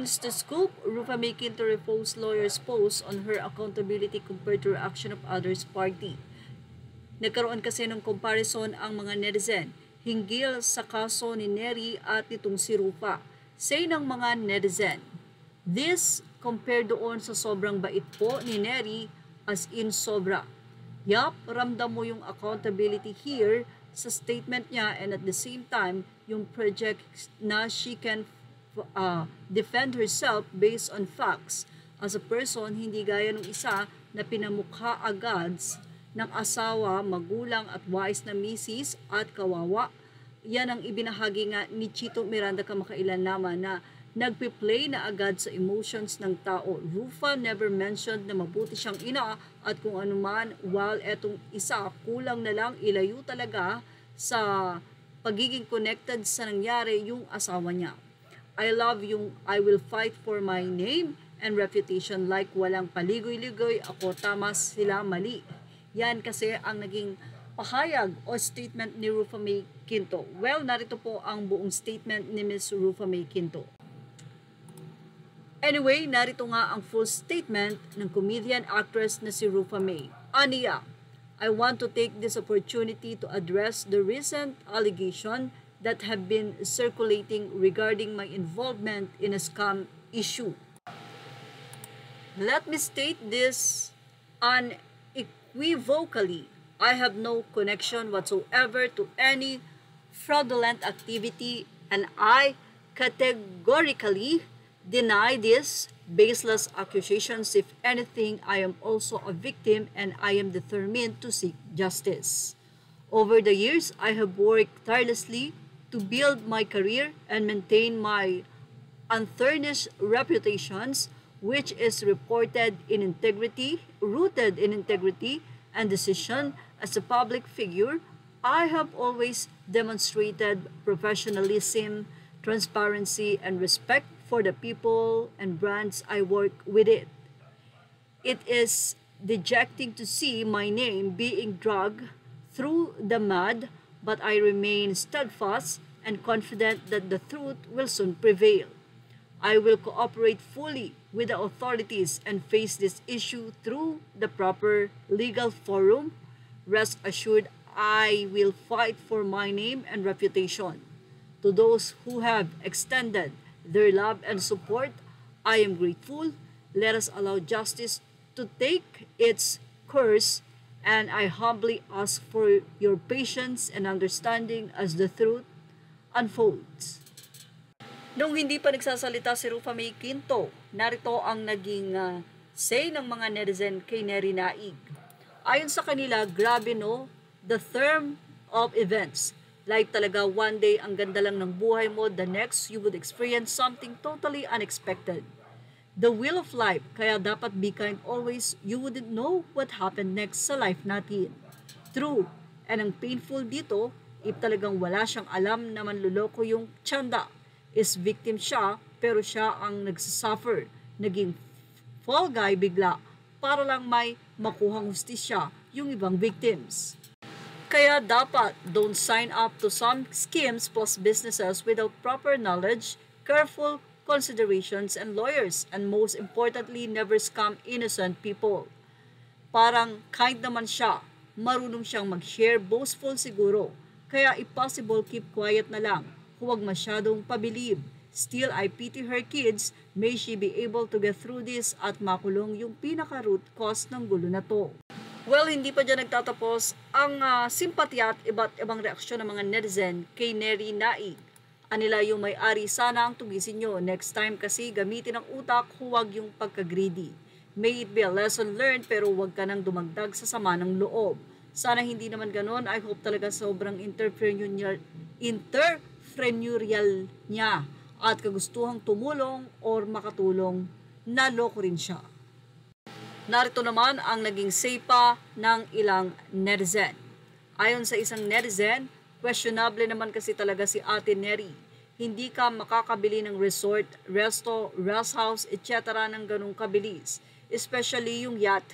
Spins the scoop, Rufa May Quinto reposed lawyer's post on her accountability compared to reaction of others party. Nagkaroon kasi ng comparison ang mga netizen hinggil sa kaso ni Neri at nitong si Rufa. Say ng mga netizen, this compared doon sa sobrang bait po ni Neri as in sobra. Yup, ramdam mo yung accountability here sa statement niya and at the same time, yung project na she can defend herself based on facts. As a person, hindi gaya ng isa na pinamukha agad ng asawa, magulang at wise na misis at kawawa. Yan ang ibinahagi nga ni Chito Miranda kamakailan naman na nagpe-play na agad sa emotions ng tao. Rufa never mentioned na mabuti siyang ina at kung anuman, while etong isa kulang na lang ilayo talaga sa pagiging connected sa nangyari yung asawa niya. I love yung I will fight for my name and reputation like walang paligoy-ligoy, ako tama, sila mali. Yan kasi ang naging pahayag o statement ni Rufa May Quinto. Well, narito po ang buong statement ni Ms. Rufa May Quinto. Anyway, narito nga ang full statement ng comedian actress na si Rufa May. Aniya, I want to take this opportunity to address the recent allegation that have been circulating regarding my involvement in a scam issue. Let me state this unequivocally. I have no connection whatsoever to any fraudulent activity and I categorically deny these baseless accusations. If anything, I am also a victim and I am determined to seek justice. Over the years, I have worked tirelessly to build my career and maintain my untarnished reputations, which is rooted in integrity and decision. As a public figure, I have always demonstrated professionalism, transparency, and respect for the people and brands I work with it. It is dejecting to see my name being dragged through the mud, but I remain steadfast and confident that the truth will soon prevail. I will cooperate fully with the authorities and face this issue through the proper legal forum. Rest assured, I will fight for my name and reputation. To those who have extended their love and support, I am grateful. Let us allow justice to take its course, and I humbly ask for your patience and understanding as the truth unfolds. Nung hindi pa nagsasalita si Rufa May Quinto, narito ang naging say ng mga netizen kay Neri Naig. Ayon sa kanila, grabe no, the term of events. Like talaga one day ang ganda lang ng buhay mo, the next you would experience something totally unexpected. The wheel of life, kaya dapat be kind always, you wouldn't know what happened next sa life natin. True, and ang painful dito, if talagang wala siyang alam na manluloko yung tiyanda, is victim siya pero siya ang nagsasuffer, naging fall guy bigla para lang may makuhang hustisya yung ibang victims. Kaya dapat don't sign up to some schemes plus businesses without proper knowledge, careful considerations, and lawyers. And most importantly, never scam innocent people. Parang kind naman siya, marunong siyang mag-share, boastful siguro. Kaya if possible, keep quiet na lang. Huwag masyadong pabilib. Still, I pity her kids. May she be able to get through this at makulong yung pinaka-root cause ng gulo na to. Well, hindi pa dyan nagtatapos ang simpatya at iba't ibang reaksyon ng mga netizen kay Neri Naig. Anila yung may-ari, sana ang tugisin nyo. Next time kasi gamitin ang utak, huwag yung pagka-greedy. May it be a lesson learned pero huwag ka nang dumagdag sa sama ng loob. Sana hindi naman ganon. I hope talaga sobrang entrepreneurial niya at kagustuhang tumulong or makatulong, naloko rin siya. Narito naman ang naging say pa ng ilang netizen. Ayon sa isang netizen, questionable naman kasi talaga si Ate Neri. Hindi ka makakabili ng resort, resto, rest house, etc. ng ganung kabilis. Especially yung yacht.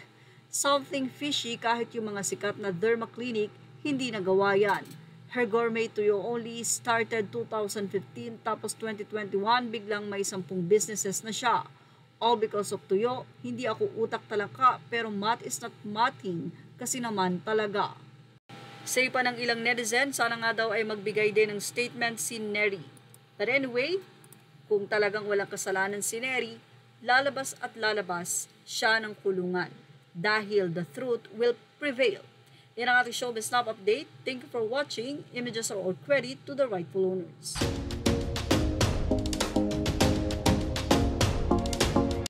Something fishy kahit yung mga sikat na derma clinic, hindi nagawa yan. Her gourmet tuyo only started 2015 tapos 2021 biglang may 10 businesses na siya. All because of tuyo, hindi ako utak talaka pero math is not mathing kasi naman talaga. Say pa ng ilang netizen, sana nga daw ay magbigay din ng statement si Neri. But anyway, kung talagang walang kasalanan si Neri, lalabas at lalabas siya ng kulungan dahil the truth will prevail. Yan ang ating showbiz snap update. Thank you for watching. Images are all credit to the rightful owners.